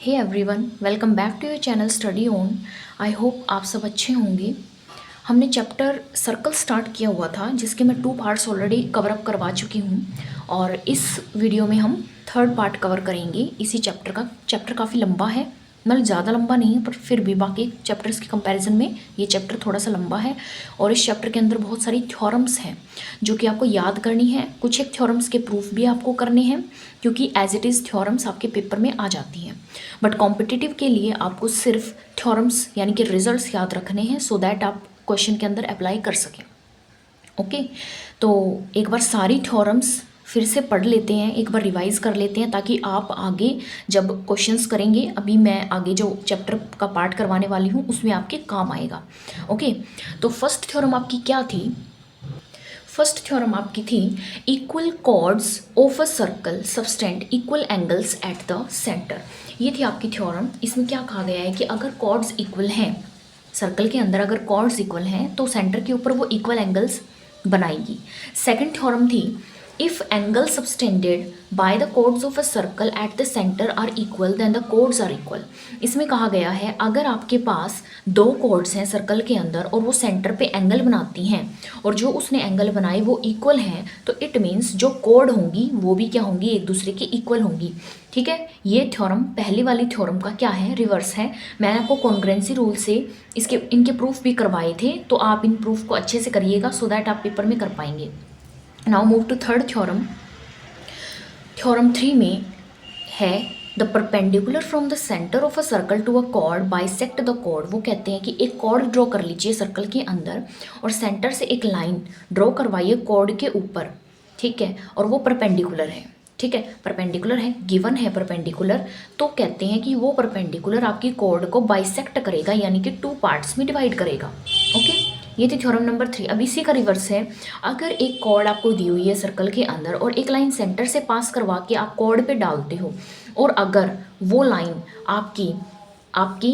Hey everyone, welcome back to your channel study on. I hope आप सब अच्छे होंगे। हमने चैप्टर सर्कल स्टार्ट किया हुआ था जिसके मैं 2 पार्ट्स ऑलरेडी कवर अप करवा चुकी हूँ और इस वीडियो में हम 3rd पार्ट कवर करेंगे इसी चैप्टर का। चैप्टर काफ़ी लंबा है, मतलब ज़्यादा लंबा नहीं है पर फिर भी बाकी चैप्टर्स के कंपैरिजन में ये चैप्टर थोड़ा सा लंबा है। और इस चैप्टर के अंदर बहुत सारी थ्योरम्स हैं जो कि आपको याद करनी है। कुछ एक थ्योरम्स के प्रूफ भी आपको करने हैं क्योंकि एज इट इज़ थ्योरम्स आपके पेपर में आ जाती हैं, बट कॉम्पिटिटिव के लिए आपको सिर्फ थ्योरम्स यानी कि रिजल्ट्स याद रखने हैं सो दैट आप क्वेश्चन के अंदर अप्लाई कर सकें। ओके, तो एक बार सारी थ्योरम्स फिर से पढ़ लेते हैं, एक बार रिवाइज कर लेते हैं ताकि आप आगे जब क्वेश्चंस करेंगे, अभी मैं आगे जो चैप्टर का पार्ट करवाने वाली हूँ उसमें आपके काम आएगा। ओके, तो फर्स्ट थ्योरम आपकी क्या थी? फर्स्ट थ्योरम आपकी थी equal chords of a circle subtend equal angles at the centre. ये थी आपकी थ्योरम। इसमें क्या कहा गया है कि अगर कॉर्ड्स इक्वल हैं, सर्कल के अंदर अगर कॉर्ड्स इक्वल हैं तो सेंटर के ऊपर वो इक्वल एंगल्स बनाएगी। सेकंड थ्योरम थी if angle subtended by the chords of a circle at the centre are equal then the chords are equal. इसमें कहा गया है अगर आपके पास 2 कोड्स हैं सर्कल के अंदर और वो सेंटर पे एंगल बनाती हैं और जो उसने एंगल बनाए वो इक्वल हैं तो इट मीन्स जो कोड होंगी वो भी क्या होंगी, एक दूसरे के इक्वल होंगी। ठीक है, ये थ्योरम पहली वाली थ्योरम का क्या है, रिवर्स है। मैंने आपको कॉन्ग्रुएंसी रूल से इनके प्रूफ भी करवाए थे, तो आप इन प्रूफ को अच्छे से करिएगा सो दैट आप पेपर में कर पाएंगे। Now move to third theorem. Theorem 3 में है the perpendicular from the centre of a circle to a chord bisect the chord. वो कहते हैं कि एक कॉर्ड ड्रॉ कर लीजिए सर्कल के अंदर और सेंटर से एक लाइन ड्रॉ करवाइए कॉर्ड के ऊपर। ठीक है, और वो परपेंडिकुलर है। ठीक है, परपेंडिकुलर है, गिवन है परपेंडिकुलर, तो कहते हैं कि वो परपेंडिकुलर आपकी कॉर्ड को बाइसेक्ट करेगा यानी कि 2 पार्ट्स में डिवाइड करेगा। ओके, ये थी थ्योरम नंबर 3। अब इसी का रिवर्स है, अगर एक कॉर्ड आपको दी हुई है सर्कल के अंदर और एक लाइन सेंटर से पास करवा के आप कॉर्ड पे डालते हो और अगर वो लाइन आपकी आपकी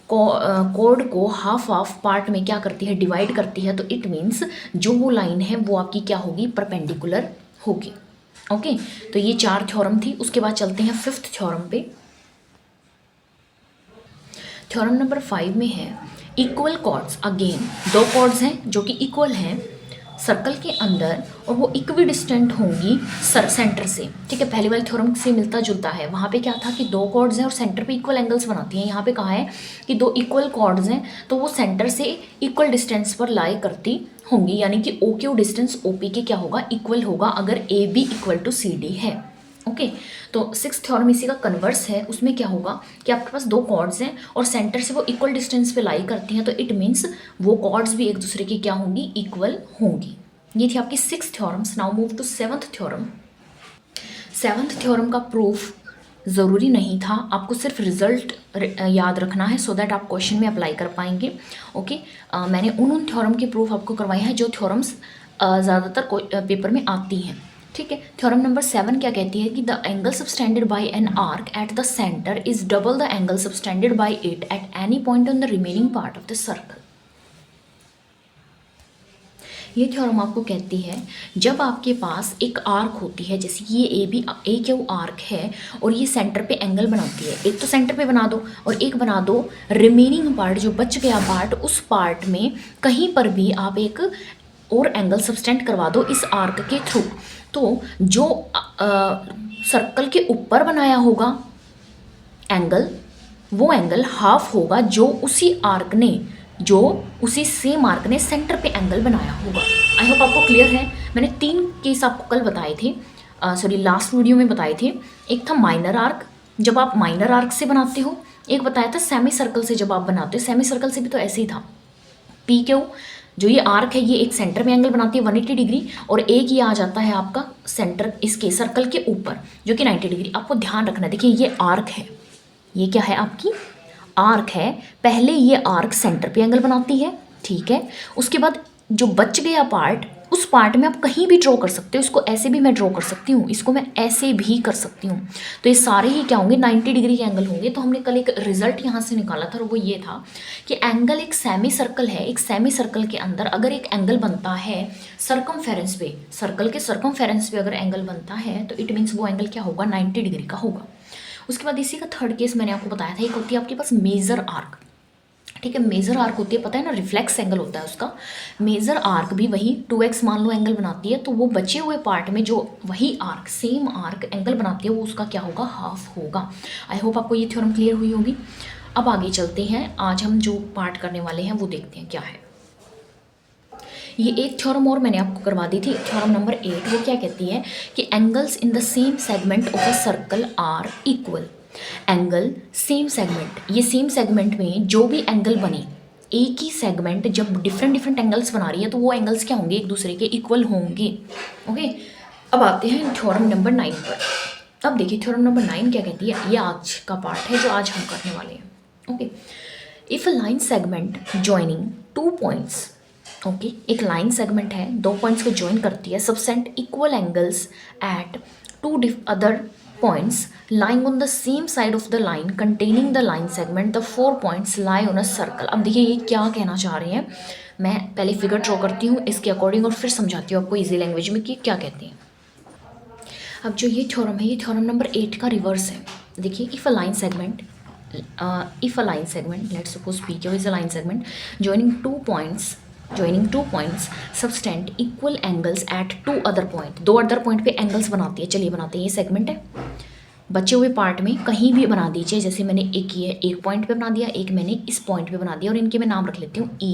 कॉर्ड को हाफ पार्ट में क्या करती है, डिवाइड करती है, तो इट मीन्स जो वो लाइन है वो आपकी क्या होगी, परपेंडिकुलर होगी। ओके, तो ये 4 थ्योरम थी। उसके बाद चलते हैं 5th थ्योरम पे। थ्योरम नंबर 5 में है इक्वल कॉर्ड्स। अगेन 2 कॉर्ड्स हैं जो कि इक्वल हैं सर्कल के अंदर और वो इक्वी डिस्टेंट होंगी सेंटर से। ठीक है, पहली वाली थ्योरम से मिलता जुलता है। वहाँ पे क्या था कि 2 कॉर्ड्स हैं और सेंटर पे इक्वल एंगल्स बनाती हैं। यहाँ पे कहा है कि 2 इक्वल कॉर्ड्स हैं तो वो सेंटर से इक्वल डिस्टेंस पर लाई करती होंगी, यानी कि O Q distance O P के क्या होगा, इक्वल होगा अगर A B equal to C D है। ओके, तो 6th थ्योरम इसी का कन्वर्स है। उसमें क्या होगा कि आपके पास 2 कॉर्ड्स हैं और सेंटर से वो इक्वल डिस्टेंस पे लाई करती हैं, तो इट मीन्स वो कॉर्ड्स भी एक दूसरे की क्या होंगी, इक्वल होंगी। ये थी आपकी 6th theorems. Now move to 7th theorem. 7th theorem का प्रूफ ज़रूरी नहीं था, आपको सिर्फ रिजल्ट याद रखना है सो दैट आप क्वेश्चन में अप्लाई कर पाएंगे। ओके, मैंने उन थ्योरम के प्रूफ आपको करवाए हैं जो थ्योरम्स ज़्यादातर पेपर में आती हैं। ठीक है, थ्योरम नंबर 7 क्या कहती है कि the angle subtended bye an arc eight the centre is double the angle subtended bye it at any point on the remaining part of the circle. ये थ्योरम आपको कहती है जब आपके पास एक आर्क होती है, जैसे ये ए क्यू आर्क है और ये सेंटर पे एंगल बनाती है, एक तो सेंटर पे बना दो और एक बना दो रिमेनिंग पार्ट, जो बच गया पार्ट, उस पार्ट में कहीं पर भी आप एक और एंगल सबटेंड करवा दो इस आर्क के थ्रू, तो जो सर्कल के ऊपर बनाया होगा एंगल, वो एंगल हाफ होगा जो उसी सेम आर्क ने सेंटर पे एंगल बनाया होगा। आई होप आपको क्लियर है। मैंने 3 केस आपको कल बताए थे, लास्ट वीडियो में बताए थे। एक था माइनर आर्क, जब आप माइनर आर्क से बनाते हो, एक बताया था सेमी सर्कल से जब आप बनाते हो। सेमी सर्कल से भी तो ऐसे ही था, पी क्यू जो ये आर्क है ये एक सेंटर में एंगल बनाती है 180 डिग्री और एक ये आ जाता है आपका सेंटर इसके सर्कल के ऊपर जो कि 90 डिग्री। आपको ध्यान रखना, देखिए ये आर्क है, ये क्या है, आपकी आर्क है। पहले ये आर्क सेंटर पे एंगल बनाती है, ठीक है, उसके बाद जो बच गया पार्ट, उस पार्ट में आप कहीं भी ड्रॉ कर सकते हो। इसको ऐसे भी मैं ड्रॉ कर सकती हूँ, इसको मैं ऐसे भी कर सकती हूँ, तो ये सारे ही क्या होंगे, 90 डिग्री के एंगल होंगे। तो हमने कल एक रिजल्ट यहाँ से निकाला था और वो ये था कि एंगल एक सेमी सर्कल है, एक सेमी सर्कल के अंदर अगर एक एंगल बनता है सर्कमफेरेंस पे, सर्कल के सर्कमफेरेंस पे अगर एंगल बनता है तो इट मीन्स वो एंगल क्या होगा, 90 डिग्री का होगा। उसके बाद इसी का थर्ड केस मैंने आपको बताया था, एक होती है आपके पास मेजर आर्क। ठीक है, मेजर आर्क होती है, पता है ना, रिफ्लेक्स एंगल होता है उसका। मेजर आर्क भी वही 2x मान लो एंगल बनाती है, तो वो बचे हुए पार्ट में जो वही आर्क सेम आर्क एंगल बनाती है वो उसका क्या होगा, हाफ होगा। आई होप आपको ये थ्योरम क्लियर हुई होगी। अब आगे चलते हैं, आज हम जो पार्ट करने वाले हैं वो देखते हैं क्या है। ये एक थ्योरम और मैंने आपको करवा दी थी, थ्योरम नंबर 8। वो क्या कहती है कि angles in the same segment of a circle are equal. Angle same segment, ये सेम सेगमेंट में जो भी एंगल बने, एक ही सेगमेंट जब डिफरेंट डिफरेंट एंगल्स बना रही है तो वो एंगल्स क्या होंगे, एक दूसरे के इक्वल होंगे। ओके, अब आते हैं थ्योरम नंबर 9 पर। अब देखिए थ्योरम नंबर 9 क्या कहती है, ये आज का पार्ट है जो आज हम करने वाले हैं। Okay, if a line segment joining two points, okay, एक लाइन सेगमेंट है, दो पॉइंट्स को ज्वाइन करती है, subtend equal angles at two other points lying on the same side of the line containing the line segment, the 4 points lie on a circle. अब देखिए ये क्या कहना चाह रहे हैं, मैं पहले फिगर ड्रॉ करती हूँ इसके अकॉर्डिंग और फिर समझाती हूँ आपको इजी लैंग्वेज में कि क्या कहते हैं। अब जो ये थ्योरम है, ये थ्योरम नंबर 8 का रिवर्स है। देखिए, if a line segment, let's suppose PQ is a line segment joining two points subtend equal angles at two other point, दो अदर पॉइंट पे एंगल्स बनाती है। चलिए बनाते हैं, ये सेगमेंट है, बचे हुए पार्ट में कहीं भी बना दीजिए, जैसे मैंने एक ये एक पॉइंट पे बना दिया, एक मैंने इस पॉइंट पे बना दिया, और इनके मैं नाम रख लेती हूँ E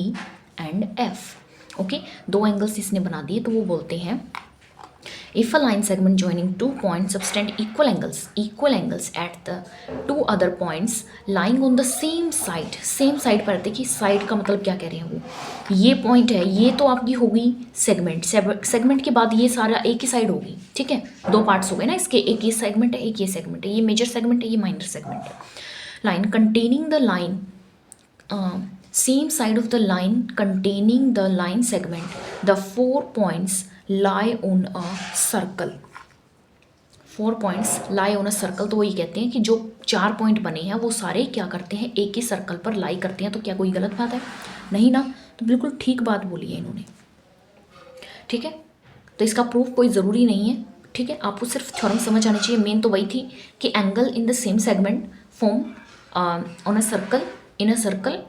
एंड F। ओके, दो एंगल्स इसने बना दिए, तो वो बोलते हैं if a line segment joining two points subtend equal angles at the two other points lying on the same side पर, देखिए साइड का मतलब क्या कह रहे हैं वो, ये पॉइंट है, ये तो आपकी होगी सेगमेंट के बाद ये सारा एक ही साइड होगी। ठीक है, दो पार्ट्स हो गए ना इसके, एक ये सेगमेंट है, एक ये सेगमेंट है, ये मेजर सेगमेंट है, ये माइनर सेगमेंट है। Line containing the line same side of the line containing the line segment, the 4 points lie on a circle, 4 points lie on a circle। तो वही कहते हैं कि जो 4 पॉइंट बने हैं वो सारे क्या करते हैं, एक ही सर्कल पर लाई करते हैं। तो क्या कोई गलत बात है? नहीं ना, तो बिल्कुल ठीक बात बोली है इन्होंने। ठीक है, तो इसका प्रूफ कोई ज़रूरी नहीं है। ठीक है, आपको सिर्फ थ्योरम समझ आनी चाहिए। मेन तो वही थी कि angle in the same segment form on a circle in a circle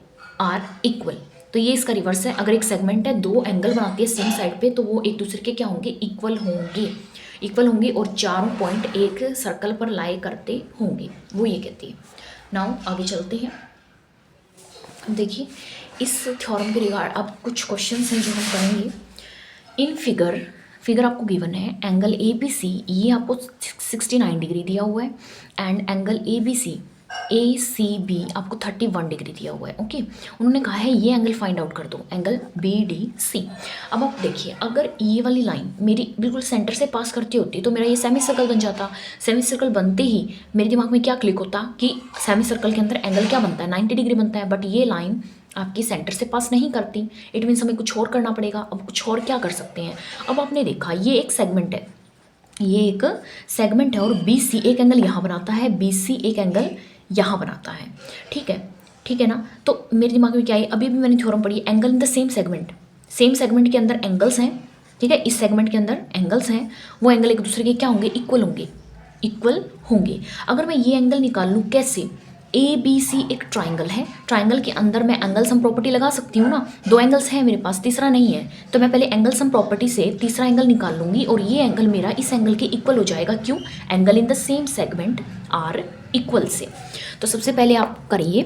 are equal. तो ये इसका रिवर्स है, अगर एक सेगमेंट है, दो एंगल बनाती है सेम साइड पे, तो वो एक दूसरे के क्या होंगे, इक्वल होंगे और चारों पॉइंट एक सर्कल पर लाई करते होंगे, वो ये कहती है। नाउ आगे चलते हैं। देखिए इस थ्योरम के रिगार्ड अब कुछ क्वेश्चंस हैं जो हम करेंगे। इन फिगर आपको गिवन है एंगल ABC, ये आपको 69 डिग्री दिया हुआ है, एंड एंगल ACB आपको 31 डिग्री दिया हुआ है। ओके, उन्होंने कहा है ये एंगल फाइंड आउट कर दो, एंगल BDC। अब आप देखिए, अगर ये वाली लाइन मेरी बिल्कुल सेंटर से पास करती होती तो मेरा ये सेमी सर्कल बन जाता। सेमी सर्कल बनते ही मेरे दिमाग में क्या क्लिक होता कि सेमी सर्कल के अंदर एंगल क्या बनता है, 90 डिग्री बनता है। बट ये लाइन आपकी सेंटर से पास नहीं करती, इट मीन्स हमें कुछ और करना पड़ेगा। अब कुछ और क्या कर सकते हैं? अब आपने देखा ये एक सेगमेंट है, ये एक सेगमेंट है, और BC एक एंगल यहाँ बनाता है, BC एक एंगल यहाँ बनाता है। ठीक है ना। तो मेरे दिमाग में क्या है, अभी भी मैंने थ्योरम पढ़ी, angle in the same segment के अंदर एंगल्स हैं। ठीक है, इस सेगमेंट के अंदर एंगल्स हैं, वो एंगल एक दूसरे के क्या होंगे, इक्वल होंगे। अगर मैं ये एंगल निकाल लूँ, कैसे? ABC एक ट्राइंगल है, ट्राइंगल के अंदर मैं एंगल सम प्रॉपर्टी लगा सकती हूँ ना, दो एंगल्स हैं मेरे पास, तीसरा नहीं है, तो मैं पहले एंगल सम प्रॉपर्टी से तीसरा एंगल निकाल लूँगी और ये एंगल मेरा इस एंगल के इक्वल हो जाएगा। क्यों? Angle in the same segment are equal से। तो सबसे पहले आप करिए,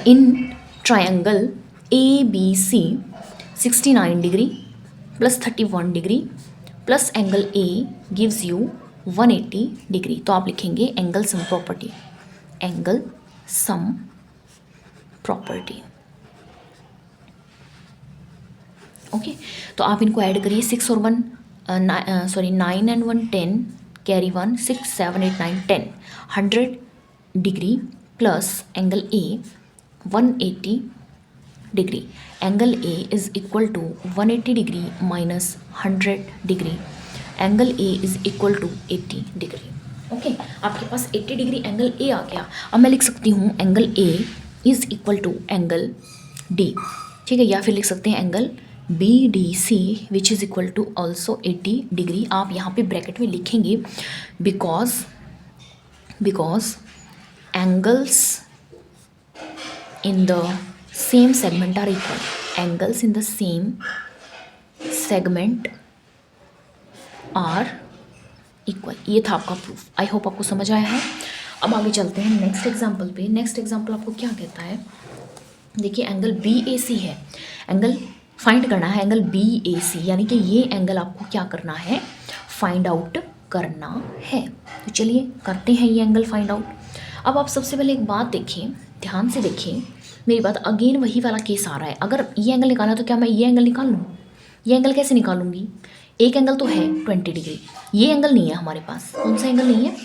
in triangle ABC 69 degree plus 31 degree plus angle A gives you 180 degree. तो आप लिखेंगे angle sum property, angle sum property. Okay, तो आप इनको ऐड करिए, 6 और 1 9 and 1 10, carry 1 6 7 8 9 10, 100 degree plus angle A 180 degree. Angle A is equal to 180 degree minus 100 degree, angle A is equal to 80 degree. Okay, आपके पास 80 डिग्री एंगल A आ गया। अब मैं लिख सकती हूँ angle A is equal to angle D। ठीक है, या फिर लिख सकते हैं angle BDC which is equal to also 80 degree. आप यहाँ पे ब्रैकेट में लिखेंगे because because angles in the same segment are equal. Angles in the same segment are equal. ये था आपका प्रूफ. आई होप आपको समझ आया है. अब आगे चलते हैं नेक्स्ट एग्जाम्पल पे. नेक्स्ट एग्जाम्पल आपको क्या कहता है, देखिए एंगल बी ए सी है. एंगल फाइंड करना है, एंगल बी ए सी, यानी कि ये एंगल आपको क्या करना है, फाइंड आउट करना है. तो चलिए करते हैं ये एंगल फाइंड आउट. अब आप सबसे पहले एक बात देखिए, ध्यान से देखिए मेरी बात. अगेन वही वाला केस आ रहा है. अगर ये एंगल निकालना है तो क्या मैं ये एंगल निकाल लूँ? ये एंगल कैसे निकालूंगी? एक एंगल तो है 20 डिग्री, ये एंगल नहीं है हमारे पास. कौन सा एंगल नहीं है,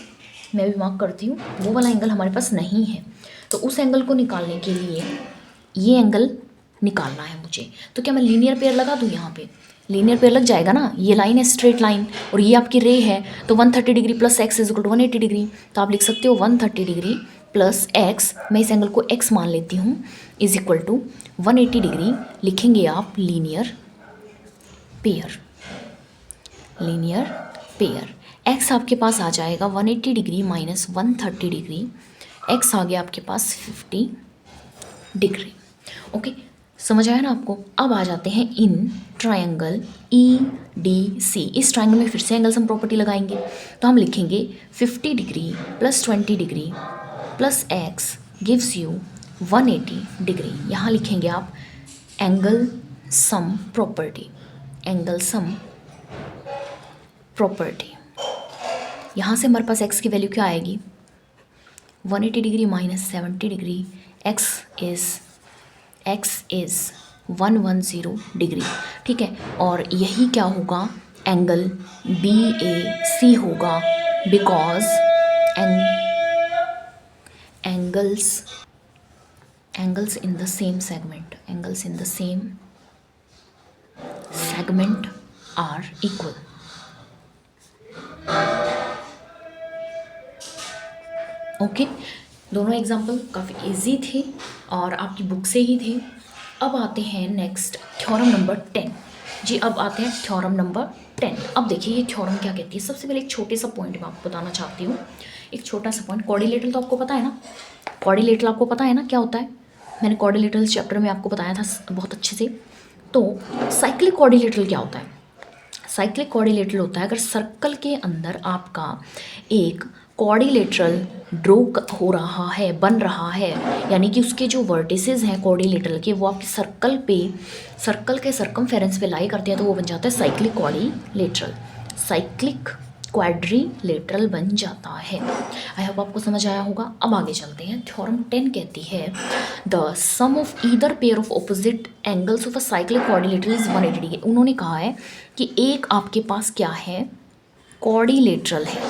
मैं भी मार्क करती हूँ, वो वाला एंगल हमारे पास नहीं है. तो उस एंगल को निकालने के लिए ये एंगल निकालना है मुझे. तो क्या मैं लीनियर पेयर लगा दूँ? यहाँ पे लीनियर पेयर लग जाएगा ना. ये लाइन है स्ट्रेट लाइन और ये आपकी रे है, तो 130 degree plus x is equal to 180 degree. तो आप लिख सकते हो 130 डिग्री प्लस एक्स, मैं इस एंगल को एक्स मान लेती हूँ, इज इक्वल टू 180 डिग्री. लिखेंगे आप linear pair. Linear pair x आपके पास आ जाएगा 180 डिग्री माइनस 130 डिग्री. एक्स आ गया आपके पास 50 डिग्री. ओके, समझ आया ना आपको. अब आ जाते हैं in triangle E D C. इस ट्रायंगल में फिर से एंगल सम प्रॉपर्टी लगाएंगे. तो हम लिखेंगे 50 degree plus 20 degree plus x gives you 180 degree. यहाँ लिखेंगे आप angle sum property. Angle sum property. यहाँ से हमारे पास x की वैल्यू क्या आएगी, 180 degree minus 70 degree. x is 110 degree. ठीक है, और यही क्या होगा, एंगल बी ए सी होगा, because angles in the same segment, angles in the same segment are equal. Okay, दोनों एग्जाम्पल काफ़ी इजी थे और आपकी बुक से ही थे. अब आते हैं नेक्स्ट थ्योरम नंबर 10. जी अब आते हैं थ्योरम नंबर 10. अब देखिए ये थ्योरम क्या कहती है. सबसे पहले एक छोटे सा पॉइंट मैं आपको बताना चाहती हूँ. एक छोटा सा पॉइंट, कॉर्डिलेटरल तो आपको पता है ना. कॉर्डिलेटरल आपको पता है ना क्या होता है. मैंने कॉर्डिलेटरल चैप्टर में आपको बताया था बहुत अच्छे से. तो साइक्लिक कॉर्डिलेटरल क्या होता है. साइक्लिक कॉर्डिलेटरल होता है अगर सर्कल के अंदर आपका एक कॉर्डिलेटरल ड्रॉ हो रहा है, बन रहा है, यानी कि उसके जो वर्टिसेस हैं कॉर्डिलेटरल के वो आपके सर्कल के सर्कमफेरेंस पे लाई करते हैं, तो वो बन जाता है साइक्लिक कॉर्डिलेटरल. साइक्लिक क्वाड्रिलेटरल बन जाता है. आई होप आपको समझ आया होगा. अब आगे चलते हैं. थ्योरम 10 कहती है the sum of either pair of opposite angles of a cyclic quadrilateral is 180 degree. उन्होंने कहा है कि एक आपके पास क्या है, कॉर्डिलेटरल है,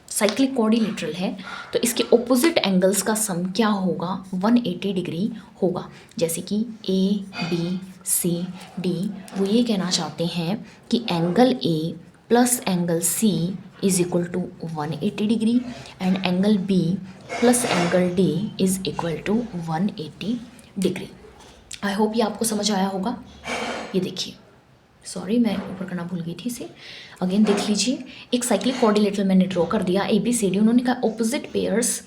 साइक्लिक कॉर्डिलेटरल है, तो इसके ऑपोजिट एंगल्स का सम क्या होगा, 180 डिग्री होगा. जैसे कि ए बी सी डी, वो ये कहना चाहते हैं कि angle A plus angle C is equal to 180 degree and angle B plus angle D is equal to 180 degree. I hope ये आपको समझ आया होगा. ये देखिए, सॉरी मैं ऊपर करना भूल गई थी इसे. अगेन देख लीजिए, एक साइक्लिक कॉर्डिलेटरल मैंने ड्रॉ कर दिया ए बी सी डी. उन्होंने कहा ऑपोजिट पेयर्स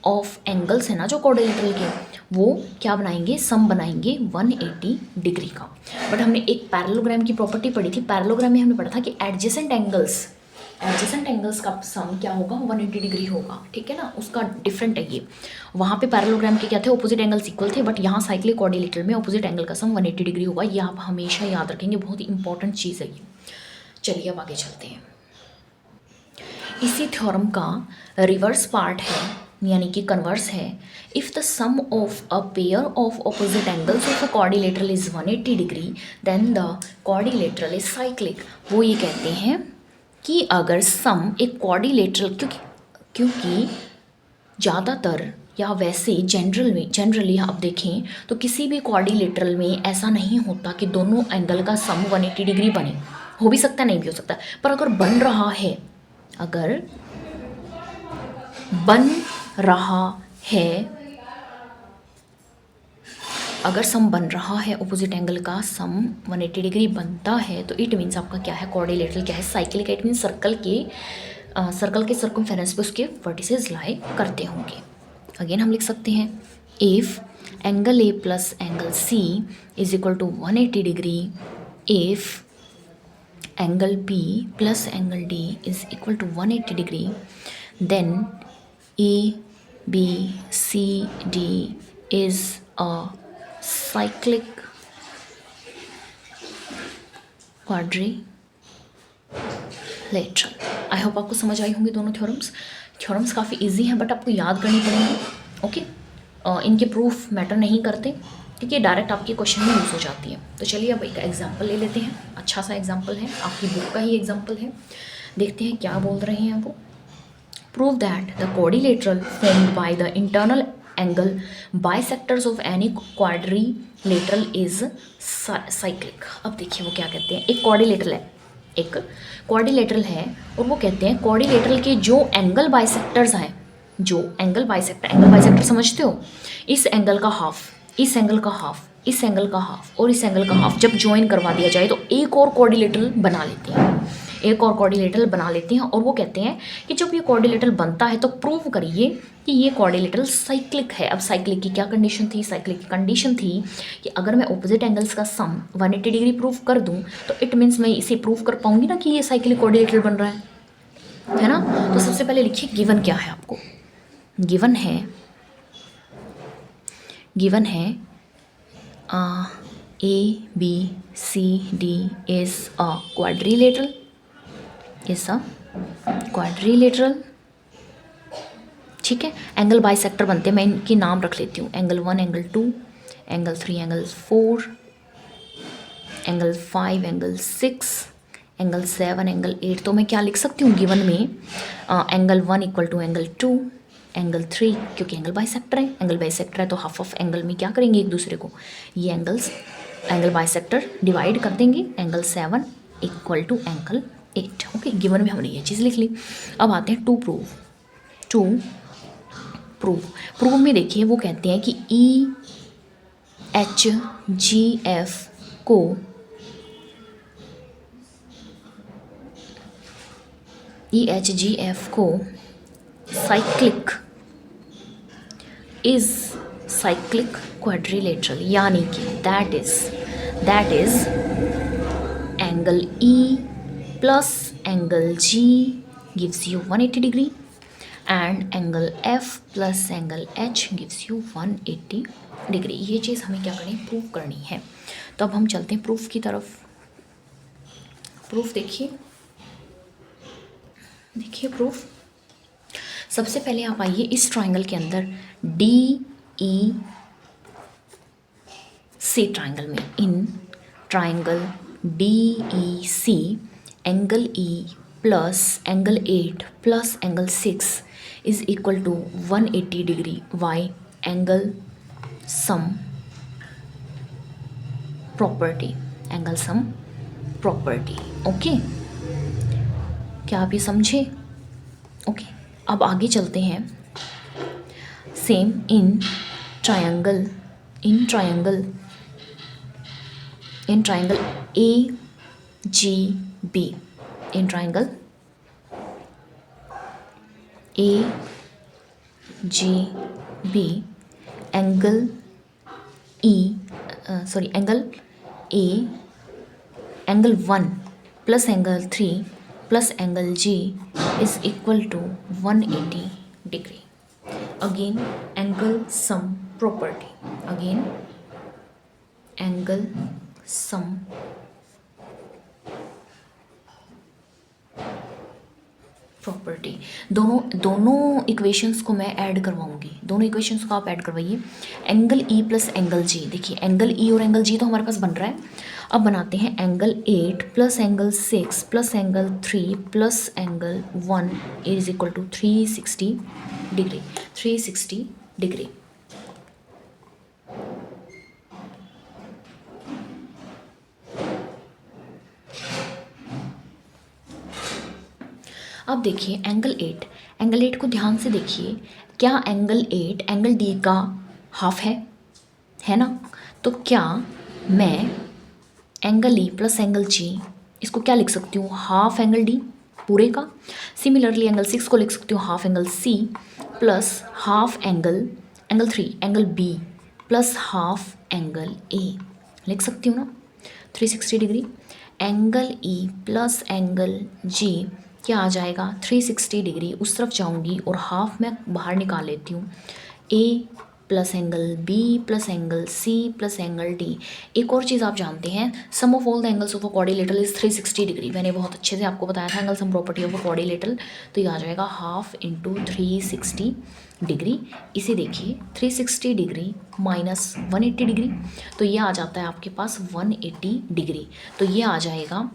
ऑफ एंगल्स है ना जो कॉर्डिलेटरल के, वो क्या बनाएंगे, सम बनाएंगे 180 डिग्री का. बट हमने एक पैरेललोग्राम की प्रॉपर्टी पढ़ी थी. पैरेललोग्राम में हमने पढ़ा था कि एडजेसेंट एंगल्स का सम क्या होगा, 180 डिग्री होगा. ठीक है ना, उसका डिफरेंट है ये. वहाँ पे पैरेललोग्राम के क्या थे, ऑपोजिट एंगल्स इक्वल थे, बट यहाँ साइक्लिक कॉर्डिलेटरल में ऑपोजिट एंगल का सम 180 डिग्री होगा. ये आप हमेशा याद रखेंगे, बहुत ही इंपॉर्टेंट चीज़ है ये. चलिए अब आगे चलते हैं. इसी थ्योरम का रिवर्स पार्ट है, यानी कि कन्वर्स है. If the sum of a pair of opposite angles of a quadrilateral is 180 degree then the quadrilateral is cyclic. वो ये कहते हैं कि अगर सम एक कॉर्डिलेटरल, क्योंकि ज़्यादातर या वैसे जनरली आप देखें तो किसी भी कॉर्डिलेटरल में ऐसा नहीं होता कि दोनों एंगल का सम 180 डिग्री बने. हो भी सकता है, नहीं भी हो सकता, पर अगर बन रहा है, अगर बन रहा है, अगर सम बन रहा है, ऑपोजिट एंगल का सम 180 डिग्री बनता है, तो इट मीन्स आपका क्या है, कॉर्डिलेटरल क्या है, साइक्लिक. इट मीन्स सर्कल के सर्कल के सर्कमफेरेंस पे उसके वर्टिसेस लाई करते होंगे। अगेन हम लिख सकते हैं if angle A plus angle C is equal to 180 degree, if angle B plus angle D is equal to 180 degree, then A B C D is a cyclic quadrilateral. I hope आपको समझ आई होंगी दोनों theorems काफ़ी easy हैं but आपको याद करनी पड़ेंगी। ओके, इनके प्रूफ मैटर नहीं करते क्योंकि ये डायरेक्ट आपके क्वेश्चन में यूज़ हो जाती है। तो चलिए अब एक एग्जांपल ले लेते हैं, अच्छा सा एग्जांपल है, आपकी बुक का ही एग्जांपल है। देखते हैं क्या बोल रहे हैं वो। Prove that the quadrilateral formed by the internal angle bisectors of any quadrilateral is cyclic. अब देखिए वो क्या कहते हैं, एक क्वाड्रिलेटरल है और वो कहते हैं क्वाड्रिलेटरल के जो एंगल बाइसेक्टर्स हैं, जो एंगल बाइसेक्टर समझते हो, इस एंगल का हाफ, इस एंगल का हाफ, इस एंगल का हाफ और इस एंगल का हाफ जब ज्वाइन करवा दिया जाए तो एक और क्वाड्रिलेटरल बना लेते हैं, और वो कहते हैं कि जब ये क्वाड्रिलेटरल बनता है तो प्रूव करिए कि ये क्वाड्रिलेटरल साइक्लिक है। अब साइक्लिक की क्या कंडीशन थी? साइक्लिक की कंडीशन थी कि अगर मैं ऑपोजिट एंगल्स का सम 180 डिग्री प्रूव कर दूं तो इट मीन्स मैं इसे प्रूव कर पाऊंगी ना कि ये साइक्लिक क्वाड्रिलेटरल बन रहा है ना। तो सबसे पहले लिखिए गिवन क्या है आपको। गिवन है A B C D is a quadrilateral, ठीक है। एंगल बाइसेक्टर बनते हैं, मैं इनके नाम रख लेती हूँ, angle 1, angle 2, angle 3, angle 4, angle 5, angle 6, angle 7, angle 8। तो मैं क्या लिख सकती हूँ गिवन में, angle 1 equal to angle 2, angle 3, क्योंकि एंगल बाइसेक्टर है तो हाफ ऑफ एंगल में क्या करेंगे एक दूसरे को, ये एंगल बाइसेक्टर डिवाइड कर देंगे, angle 7 equal to angle 8। Okay, given में हमने ये चीज़ लिख ली। अब आते हैं टू प्रूव में देखिए वो कहते हैं कि EHGF को साइक्लिक क्वाड्रिलेटरल, यानी कि that is angle E plus angle G gives you 180 degree and angle F plus angle H gives you 180 degree. ये चीज़ हमें क्या करनी है, प्रूव करनी है। तो अब हम चलते हैं प्रूफ की तरफ। प्रूफ देखिए प्रूफ। सबसे पहले आप आइए इस ट्राइंगल के अंदर DEC ट्राइंगल में, in triangle DEC angle E plus angle 8 plus angle 6 is equal to 180 degree why angle sum property, okay. क्या आप ये समझे? ओके, अब आगे चलते हैं। Same in triangle AGB, in triangle AGB angle angle 1 plus angle 3 plus angle G is equal to 180 degree. Again angle sum property, दोनों equations को मैं ऐड करवाऊंगी। दोनों इक्वेशंस को आप ऐड करवाइए। Angle E plus angle G, देखिए angle E और angle G तो हमारे पास बन रहा है। अब बनाते हैं angle 8 plus angle 6 plus angle 3 plus angle 1 is equal to 360 degree. अब देखिए एंगल 8 को ध्यान से देखिए, क्या एंगल 8 एंगल D का हाफ है ना। तो क्या मैं angle E plus angle G इसको क्या लिख सकती हूँ, हाफ एंगल D, पूरे का। सिमिलरली एंगल 6 को लिख सकती हूँ half angle C plus half angle 3 angle B plus half angle A लिख सकती हूँ ना, 360 degree. Angle E plus angle G क्या आ जाएगा, 360 डिग्री उस तरफ जाऊँगी और हाफ मैं बाहर निकाल लेती हूँ, A plus angle B plus angle C plus angle D. एक और चीज़ आप जानते हैं, sum of all the angles of a quadrilateral is 360 degree. मैंने बहुत अच्छे से आपको बताया था angle sum property of a quadrilateral, तो ये आ जाएगा हाफ इंटू 360 डिग्री। इसे देखिए 360 डिग्री माइनस 180 डिग्री, तो ये आ जाता है आपके पास 180 डिग्री। तो ये आ जाएगा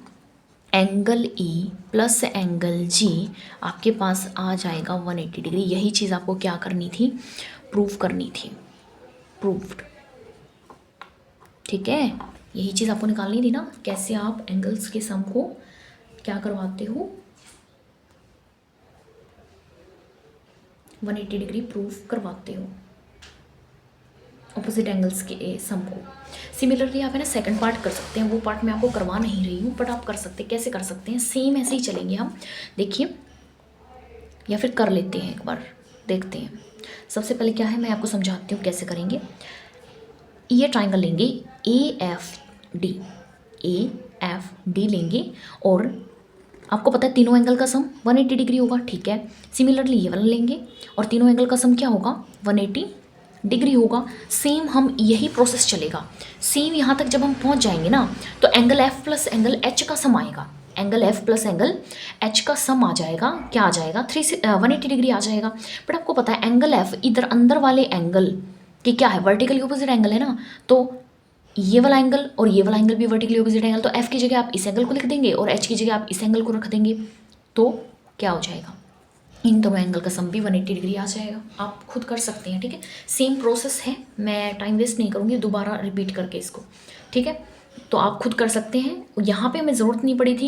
एंगल ई प्लस एंगल जी आपके पास आ जाएगा 180 डिग्री। यही चीज़ आपको क्या करनी थी, प्रूव करनी थी, प्रूव्ड। ठीक है, यही चीज़ आपको निकालनी थी ना, कैसे आप एंगल्स के सम को क्या करवाते हो, 180 डिग्री प्रूव करवाते हो ऑपोजिट एंगल्स के सम को। सिमिलरली आप है ना सेकंड पार्ट कर सकते हैं, वो पार्ट मैं आपको करवा नहीं रही हूँ, बट आप कर सकते हैं। कैसे कर सकते हैं, सेम ऐसे ही चलेंगे हम, देखिए, या फिर कर लेते हैं एक बार, देखते हैं। सबसे पहले क्या है, मैं आपको समझाती हूँ कैसे करेंगे। ये ट्राइंगल लेंगे ए एफ डी लेंगे, और आपको पता है तीनों एंगल का सम 180 डिग्री होगा। ठीक है, सिमिलरली ये वाला लेंगे और तीनों एंगल का सम क्या होगा, 180 डिग्री होगा। सेम हम यही प्रोसेस चलेगा, सेम यहाँ तक जब हम पहुँच जाएंगे ना, तो angle F plus angle H का सम आएगा, angle F plus angle H का सम आ जाएगा, क्या आ जाएगा, 180 डिग्री आ जाएगा। बट आपको पता है एंगल एफ इधर अंदर वाले एंगल कि क्या है, वर्टिकली ऑपोजिट एंगल है ना, तो ये वाला एंगल और ये वाला एंगल भी वर्टिकली ऑपोजिट एंगल, तो एफ की जगह आप इस एंगल को लिख देंगे और एच की जगह आप इस एंगल को रख देंगे, तो क्या हो जाएगा, इन दोनों एंगल का सम भी 180 डिग्री आ जाएगा। आप खुद कर सकते हैं, ठीक है, सेम प्रोसेस है, मैं टाइम वेस्ट नहीं करूँगी दोबारा रिपीट करके इसको। ठीक है, तो आप खुद कर सकते हैं। यहाँ पे हमें ज़रूरत नहीं पड़ी थी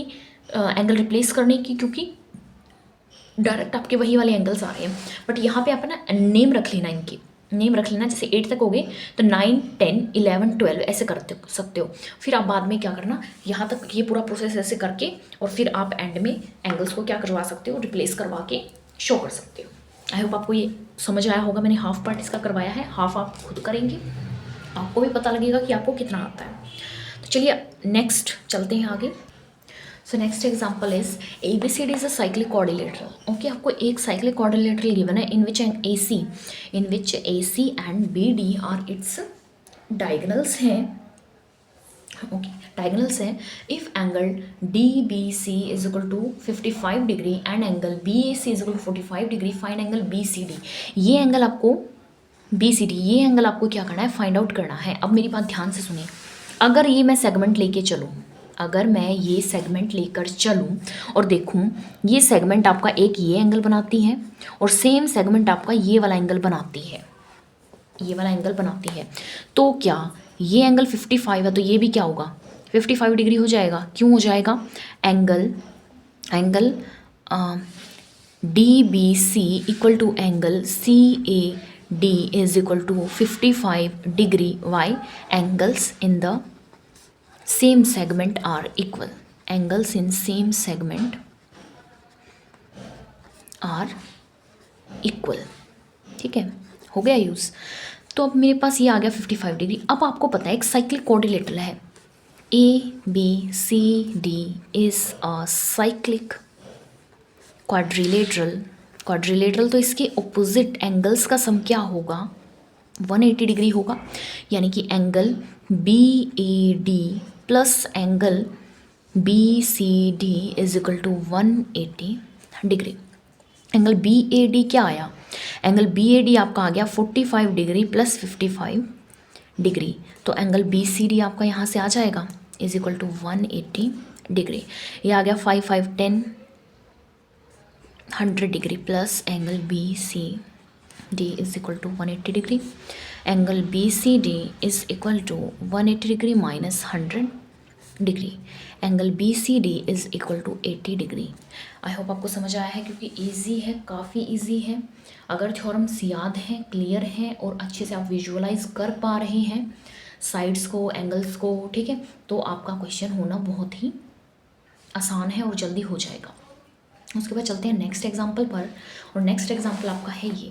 एंगल रिप्लेस करने की, क्योंकि डायरेक्ट आपके वही वाले एंगल्स आ रहे हैं। बट यहाँ पे आप ना नेम रख लेना, इनकी नेम रख लेना, जैसे 8 तक हो गए तो 9 10 11 12 ऐसे कर सकते हो। फिर आप बाद में क्या करना, यहाँ तक ये पूरा प्रोसेस ऐसे करके और फिर आप एंड में एंगल्स को क्या करवा सकते हो, रिप्लेस करवा के शो कर सकते हो। आई होप आपको ये समझ आया होगा। मैंने हाफ पार्ट इसका करवाया है, हाफ आप खुद करेंगे, आपको भी पता लगेगा कि आपको कितना आता है। तो चलिए नेक्स्ट चलते हैं आगे। So next example is ABCD is a cyclic quadrilateral. Okay, आपको एक साइक्लिक क्वाड्रिलेटरल गिवन है in which AC and BD are its diagonals हैं। ओके, डायगोनल्स हैं। If angle DBC is equal to 55 degree and angle BAC is equal to 45 degree, find angle BCD। ये angle आपको BCD, ये angle आपको क्या करना है, फाइंड आउट करना है। अब मेरी बात ध्यान से सुनिए, अगर ये मैं सेगमेंट लेके चलूँ, अगर मैं ये सेगमेंट लेकर चलूँ और देखूँ ये सेगमेंट आपका एक ये एंगल बनाती है और सेम सेगमेंट आपका ये वाला एंगल बनाती है, ये वाला एंगल बनाती है, तो क्या ये एंगल 55 है तो ये भी क्या होगा, 55 डिग्री हो जाएगा। क्यों हो जाएगा, angle DBC equal to angle CAD is equal to 55 degree. Why, angles in the same segment are equal, angles in same segment are equal। ठीक है, हो गया यूज़। तो अब मेरे पास ये आ गया 55 डिग्री। अब आपको पता है एक साइक्लिक क्वाड्रिलेटरल है, ABCD is a cyclic quadrilateral, तो इसके ऑपोजिट एंगल्स का सम क्या होगा, 180 डिग्री होगा। यानी कि angle BAD plus angle BCD is equal to 180 degree. Angle BAD क्या आया, एंगल BAD आपका आ गया 45 डिग्री प्लस 55 डिग्री, तो एंगल BCD आपका यहाँ से आ जाएगा इज इक्वल टू 180 डिग्री। ये आ गया 5 5 10 100 degree plus angle BCD is equal to 180 degree. Angle BCD is equal to 180 degree minus 100 degree. Angle BCD is equal to 80 degree. I hope आपको समझ आया है, क्योंकि इजी है, काफ़ी इजी है। अगर थ्योरम्स याद हैं, क्लियर हैं और अच्छे से आप विजुअलाइज कर पा रहे हैं साइड्स को, एंगल्स को, ठीक है, तो आपका क्वेश्चन होना बहुत ही आसान है और जल्दी हो जाएगा। उसके बाद चलते हैं नेक्स्ट एग्जाम्पल पर, और नेक्स्ट एग्जाम्पल आपका है ये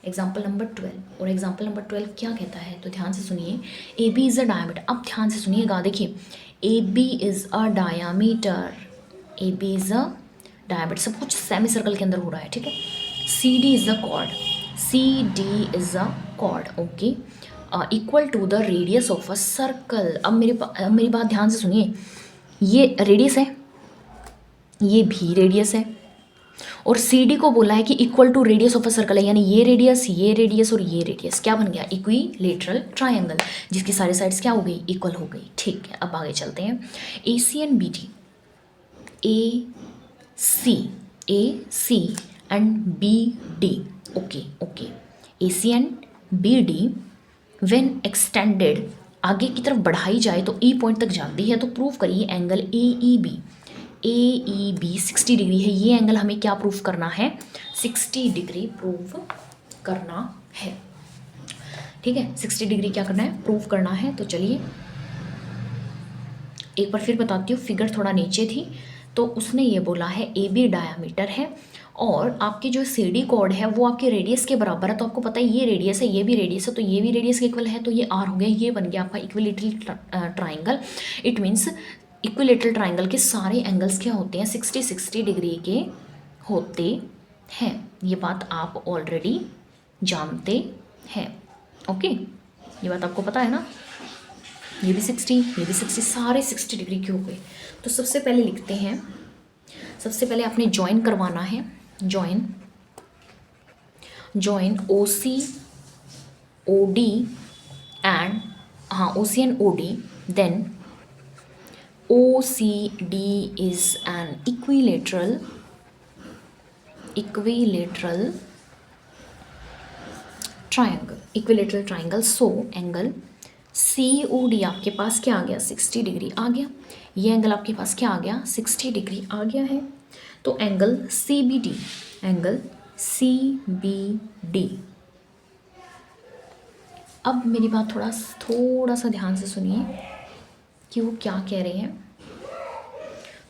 एग्जाम्पल नंबर 12। और एग्जाम्पल नंबर 12 क्या कहता है, तो ध्यान से सुनिए। A B is a diameter. अब ध्यान से सुनिएगा, देखिए A B is a diameter, A B is a diameter, सब कुछ सेमी सर्कल के अंदर हो रहा है, ठीक है। C D is a chord, C D is a chord, okay, equal to the radius of a circle. अब मेरी बात ध्यान से सुनिए, ये रेडियस है, ये भी रेडियस है, और सी डी को बोला है कि equal to radius of a circle है, यानी ये रेडियस और ये रेडियस क्या बन गया, इक्विलेटरल ट्रायंगल, जिसकी सारी साइड्स क्या हो गई, इक्वल हो गई, ठीक है। अब आगे चलते हैं। A C and B D, A C and B D, okay okay, A C and B D when extended, आगे की तरफ बढ़ाई जाए तो ई पॉइंट तक जाती है, तो प्रूव करिए angle A E B. A E B 60 degree है, ये एंगल हमें क्या प्रूफ करना है, 60 डिग्री प्रूव करना है, ठीक है। 60 डिग्री क्या करना है, प्रूफ करना है। तो चलिए एक बार फिर बताती हूँ, फिगर थोड़ा नीचे थी, तो उसने ये बोला है ए बी डायामीटर है, और आपकी जो सी डी कॉर्ड है वो आपके रेडियस के बराबर है, तो आपको पता है ये रेडियस है, ये भी रेडियस है, तो ये भी रेडियस के इक्वल है, तो ये आर हो गया, ये बन गया आपका equilateral triangle. It means equilateral triangle के सारे एंगल्स क्या होते हैं, 60 डिग्री के होते हैं। ये बात आप ऑलरेडी जानते हैं, ओके, ये बात आपको पता है ना। ये भी 60, ये भी 60, सारे 60 डिग्री के हो गए। तो सबसे पहले लिखते हैं, सबसे पहले आपने ज्वाइन करवाना है, join O C O D and, हाँ O C and O D, then OCD is an equilateral triangle. So angle COD आपके पास क्या आ गया, 60 डिग्री आ गया। ये एंगल आपके पास क्या आ गया, 60 डिग्री आ गया है। तो एंगल CBD, अब मेरी बात थोड़ा सा ध्यान से सुनिए कि वो क्या कह रहे हैं।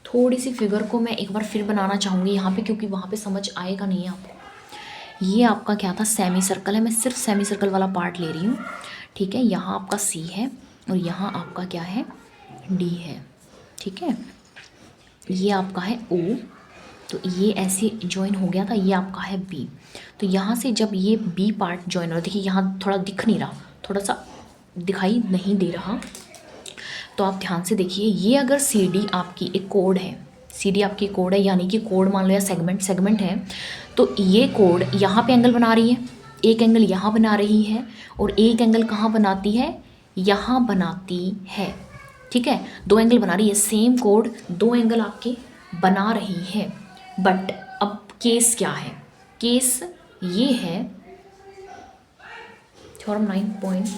थोड़ी सी फिगर को मैं एक बार फिर बनाना चाहूँगी यहाँ पे, क्योंकि वहाँ पे समझ आएगा नहीं आपको। ये आपका क्या था, सेमी सर्कल है, मैं सिर्फ सेमी सर्कल वाला पार्ट ले रही हूँ, ठीक है। यहाँ आपका सी है और यहाँ आपका क्या है, डी है, ठीक है। ये आपका है ओ, तो ये ऐसे ज्वाइन हो गया था, ये आपका है बी। तो यहाँ से जब ये बी पार्ट ज्वाइन हो रहा, देखिए यहाँ थोड़ा दिख नहीं रहा, थोड़ा सा दिखाई नहीं दे रहा, तो आप ध्यान से देखिए। ये अगर सी डी आपकी एक कोड है, सी डी आपकी कोड है, यानी कि कोड मान लो या सेगमेंट है, तो ये कोड यहाँ पे एंगल बना रही है, एक एंगल यहाँ बना रही है, और एक एंगल कहाँ बनाती है, यहाँ बनाती है, ठीक है। दो एंगल बना रही है, सेम कोड दो एंगल आपके बना रही है। बट अब केस क्या है, केस ये है, थ्योरम 9 पॉइंट,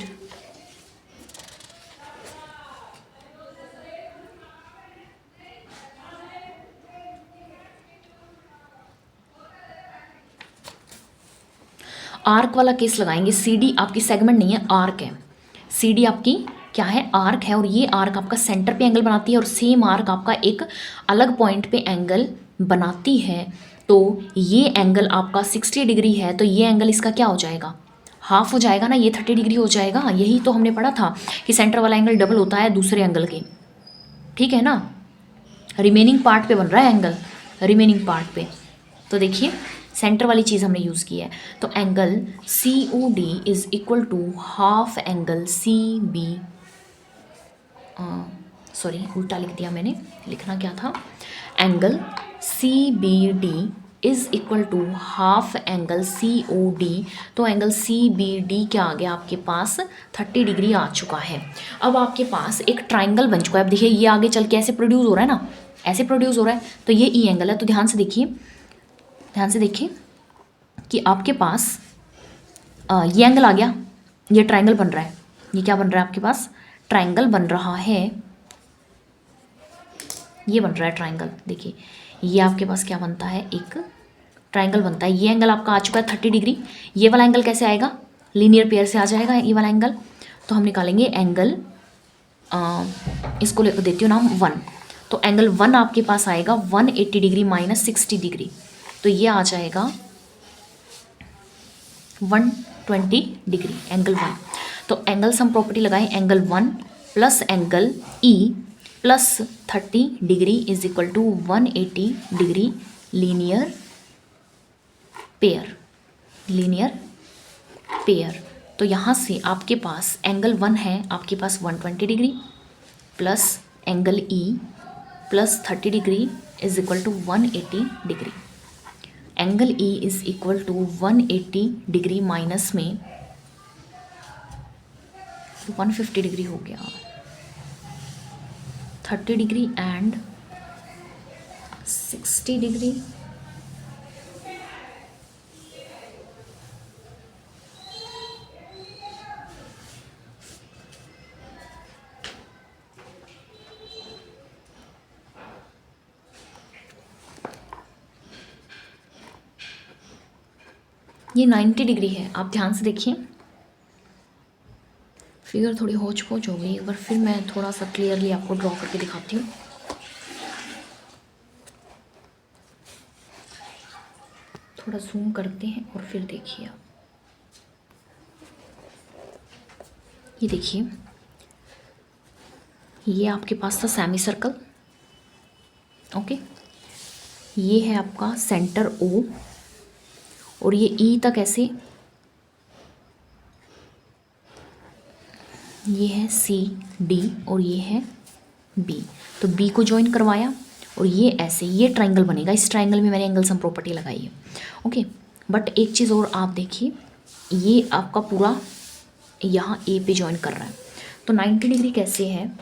आर्क वाला केस लगाएंगे। सी डी आपकी सेगमेंट नहीं है, आर्क है। सी डी आपकी क्या है, आर्क है, और ये आर्क आपका सेंटर पे एंगल बनाती है, और सेम आर्क आपका एक अलग पॉइंट पे एंगल बनाती है। तो ये एंगल आपका 60 डिग्री है, तो ये एंगल इसका क्या हो जाएगा, हाफ हो जाएगा ना, ये 30 डिग्री हो जाएगा। यही तो हमने पढ़ा था कि सेंटर वाला एंगल डबल होता है दूसरे एंगल के, ठीक है ना। रिमेनिंग पार्ट पे बन रहा है एंगल, रिमेनिंग पार्ट पे। तो देखिए सेंटर वाली चीज़ हमने यूज़ की है। तो angle COD is equal to half angle CB, sorry उल्टा लिख दिया मैंने, लिखना क्या था, angle CBD is equal to half angle COD। तो एंगल CBD क्या आ गया आपके पास, 30 डिग्री आ चुका है। अब आपके पास एक ट्राइंगल बन चुका है। अब देखिए ये आगे चल के ऐसे प्रोड्यूस हो रहा है ना, ऐसे प्रोड्यूस हो रहा है, तो ये ई एंगल है। तो ध्यान से देखिए कि आपके पास ये एंगल आ गया, ये ट्राइंगल बन रहा है, ये क्या बन रहा है आपके पास, ट्राइंगल बन रहा है, ये बन रहा है ट्राइंगल। देखिए ये आपके पास क्या बनता है, एक ट्राइंगल बनता है। ये एंगल आपका आ चुका है 30 डिग्री। ये वाला एंगल कैसे आएगा, लीनियर पेयर से आ जाएगा ये वाला एंगल। तो हम निकालेंगे एंगल, इसको देती हूँ नाम 1। तो एंगल 1 आपके पास आएगा 180 डिग्री माइनस 60 डिग्री, तो ये आ जाएगा 120 डिग्री एंगल 1। तो एंगल सम प्रॉपर्टी लगाएं, angle 1 plus angle E plus 30 degree is equal to 180 degree linear pair, linear pair. तो यहाँ से आपके पास एंगल 1 है आपके पास 120 degree plus angle E plus 30 degree is equal to 180 degree. Angle E is equal to 180 degree minus में 150 degree हो गया, 30 डिग्री एंड 60 डिग्री, ये 90 डिग्री है। आप ध्यान से देखिए, फिगर थोड़ी होच पोच हो गई, एक बार फिर मैं थोड़ा सा क्लियरली आपको ड्रॉ करके दिखाती हूँ। थोड़ा जूम करते हैं और फिर देखिए आप, ये देखिए, ये आपके पास था सेमी सर्कल, ओके, ये है आपका सेंटर ओ, और ये ई तक ऐसे, ये है सी डी और ये है बी, तो बी को ज्वाइन करवाया और ये ऐसे, ये ट्राइंगल बनेगा। इस ट्राइंगल में मैंने एंगल सम प्रॉपर्टी लगाई है, ओके। बट एक चीज़ और आप देखिए, ये आपका पूरा यहाँ ए पे ज्वाइन कर रहा है, तो 90 डिग्री कैसे है,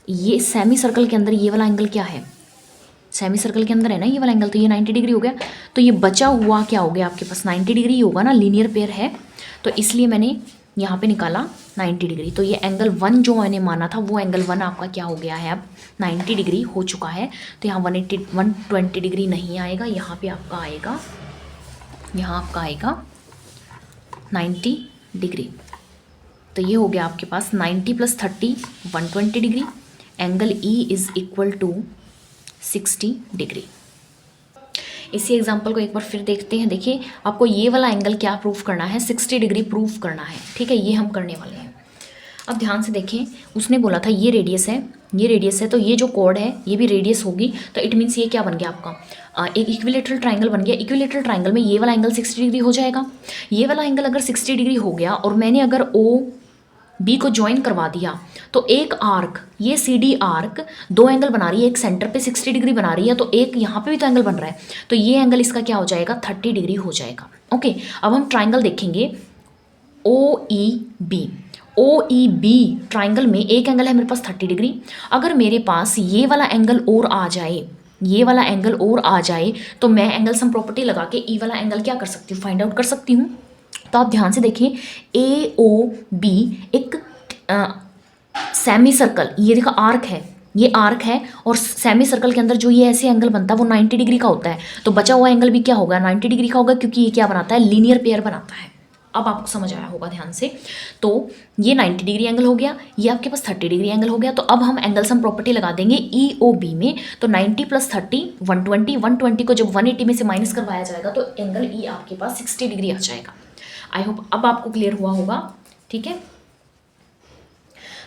ये सेमी सर्कल के अंदर ये वाला एंगल क्या है, सेमी सर्कल के अंदर है ना ये वाला एंगल, तो ये 90 डिग्री हो गया। तो ये बचा हुआ क्या हो गया आपके पास, 90 डिग्री होगा ना, लीनियर पेयर है, तो इसलिए मैंने यहाँ पे निकाला 90 डिग्री। तो ये एंगल 1 जो मैंने माना था वो एंगल 1 आपका क्या हो गया है, अब 90 डिग्री हो चुका है। तो यहाँ 120 डिग्री नहीं आएगा, यहाँ पे आपका आएगा, यहाँ आपका आएगा 90 डिग्री। तो ये हो गया आपके पास 90 प्लस 30 120 degree, angle E is equal to 60 degree. इसी एग्जाम्पल को एक बार फिर देखते हैं। देखिए, आपको ये वाला एंगल क्या प्रूफ करना है, 60 डिग्री प्रूफ करना है, ठीक है, ये हम करने वाले हैं। अब ध्यान से देखें, उसने बोला था ये रेडियस है, ये रेडियस है, तो ये जो कॉर्ड है ये भी रेडियस होगी, तो इट मीन्स ये क्या बन गया आपका, एक इक्विलेटरल ट्राइंगल बन गया। इक्विलेटरल ट्राइंगल में ये वाला एंगल 60 डिग्री हो जाएगा। ये वाला एंगल अगर 60 डिग्री हो गया और मैंने अगर ओ बी को ज्वाइन करवा दिया, तो एक आर्क, ये सी डी आर्क दो एंगल बना रही है, एक सेंटर पे 60 डिग्री बना रही है, तो एक यहाँ पे भी तो एंगल बन रहा है, तो ये एंगल इसका क्या हो जाएगा, 30 डिग्री हो जाएगा, ओके। अब हम ट्राइंगल देखेंगे ओ ई बी। ओ ई बी ट्राइंगल में एक एंगल है मेरे पास 30 डिग्री। अगर मेरे पास ये वाला एंगल और आ जाए, ये वाला एंगल और आ जाए, तो मैं एंगल सम प्रॉपर्टी लगा के ई वाला एंगल क्या कर सकती हूँ, फाइंड आउट कर सकती हूँ। तो आप ध्यान से देखिए, ए ओ बी एक सेमी सर्कल, ये देखा आर्क है, ये आर्क है, और सेमी सर्कल के अंदर जो ये ऐसे एंगल बनता है वो 90 डिग्री का होता है, तो बचा हुआ एंगल भी क्या होगा, 90 डिग्री का होगा, क्योंकि ये क्या बनाता है, लीनियर पेयर बनाता है। अब आपको समझ आया होगा ध्यान से। तो ये 90 डिग्री एंगल हो गया, ये आपके पास 30 डिग्री एंगल हो गया। तो अब हम एंगल सम प्रॉपर्टी लगा देंगे ई ओ बी में, तो 90 प्लस 30 120 को जब 180 में से माइनस करवाया जाएगा तो एंगल ई आपके पास 60 डिग्री आ जाएगा। आई होप अब आपको क्लियर हुआ होगा, ठीक है।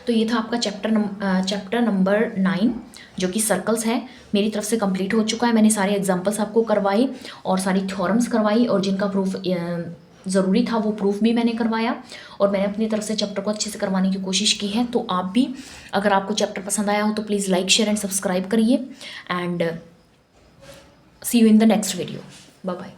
तो ये था आपका चैप्टर नंबर 9 जो कि सर्कल्स है, मेरी तरफ से कंप्लीट हो चुका है। मैंने सारे एग्जांपल्स आपको करवाए और सारी थ्योरम्स करवाई, और जिनका प्रूफ ज़रूरी था वो प्रूफ भी मैंने करवाया, और मैंने अपनी तरफ से चैप्टर को अच्छे से करवाने की कोशिश की है। तो आप भी, अगर आपको चैप्टर पसंद आया हो तो please like share and subscribe करिए, and see you in the next video. Bye bye.